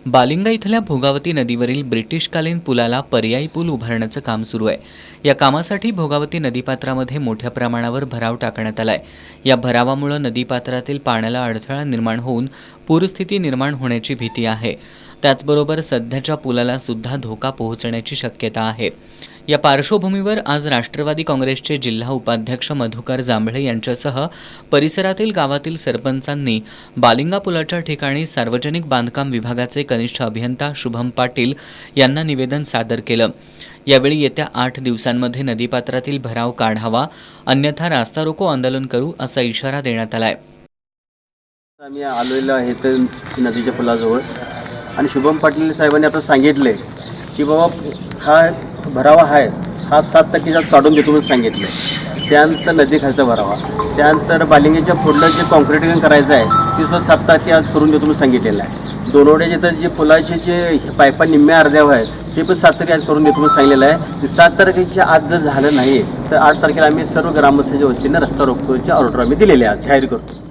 बालिंगा इथल्या भोगावती नदीवरील ब्रिटिशकालीन पुलाला पर्यायी पूल उभारण्याचं काम सुरू आहे. या कामासाठी भोगावती नदीपात्रामध्ये मोठ्या प्रमाणावर भराव टाकण्यात आलाय. या भरावामुळे नदीपात्रातील पाण्याला अडथळा निर्माण होऊन पूरस्थिती निर्माण होण्याची भीती आहे. त्याचबरोबर सध्याच्या पुलाला सुद्धा धोका पोहोचण्याची शक्यता आहे. या पार्श्वभूमीवर आज राष्ट्रवादी काँग्रेसचे जिल्हा उपाध्यक्ष मधुकर जांभळे यांच्यासह परिसरातील गावातील सरपंचांनी बालिंगा पुलाच्या ठिकाणी सार्वजनिक बांधकाम विभागाचे कनिष्ठ अभियंता शुभम पाटील यांना निवेदन सादर केलं. यावेळी येत्या 8 दिवसांमध्ये नदीपात्रातील भराव काढावा, अन्यथा रास्ता रोको आंदोलन करू असा इशारा देण्यात आलाय. आम्ही आलेलो आहे तर नदीच्या पुलाजवळ आणि शुभम पाटील साहेबांनी आता सांगितले की बाबा हा भरावा आहे हा 7% काढून देतो म्हणून सांगितलं. त्यानंतर नदी खालचा भरावा, त्यानंतर बालिंगेच्या पुढलं जे कॉन्क्रिटीकरण करायचं आहे ते सुद्धा 7% आज करून देतो म्हणून सांगितलेलं आहे. दोनवड्याचे तर जे पुलाचे जे पायपा निम्म्या अर्ध्यावर आहेत ते पण 7% आज करून देतो म्हणून सांगितलेलं आहे. 7 तारखेच्या आज जर झालं नाही तर 8 तारखेला आम्ही सर्व ग्रामस्थांच्या वतीनं रस्ता रोकोची ऑर्डर आम्ही दिलेली आहे, जाहीर करतो.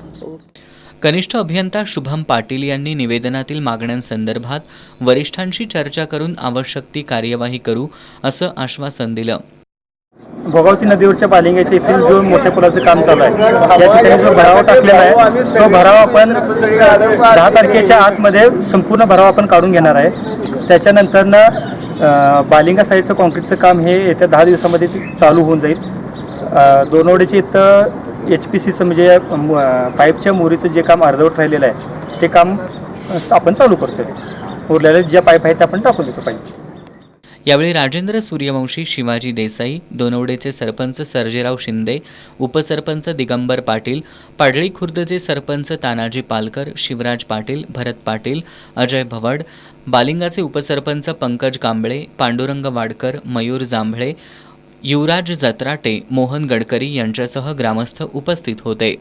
कनिष्ठ अभियंता शुभम पाटील यांनी निवेदनातील मागण्यांसंदर्भात वरिष्ठांशी चर्चा करून आवश्यक ती कार्यवाही करू असं आश्वासन दिलं. भोगावती नदीवरच्या बालिंग्याच्या इथून जो मोठ्या पुलाचं काम चालू आहे त्या ठिकाणी जो भरावा टाकलेला आहे तो भरावा आपण 10 तारखेच्या आतमध्ये संपूर्ण भरावा आपण काढून घेणार आहे. त्याच्यानंतरनं बालिंगा साईडचं कॉन्क्रीटचं काम हे येत्या 10 दिवसामध्ये चालू होऊन जाईल. दोनवड्याचे इथं HPCचं म्हणजे पाईपच्या मोरीचं जे काम अर्धवट राहिलेलं आहे ते काम आपण चालू करतो. उरलेले ज्या पाईप आहेत ते आपण टाकून देतो पाईप. यावेळी राजेंद्र सूर्यवंशी, शिवाजी देसाई, दोनवडेचे सरपंच सर्जेराव शिंदे, उपसरपंच दिगंबर पाटील, पाडळी खुर्दचे सरपंच तानाजी पालकर, शिवराज पाटील, भरत पाटील, अजय भवड, बालिंगाचे उपसरपंच पंकज कांबळे, पांडुरंग वाडकर, मयूर जांभळे, युवराज जत्राटे, मोहन गडकरी यांच्यासह ग्रामस्थ उपस्थित होते.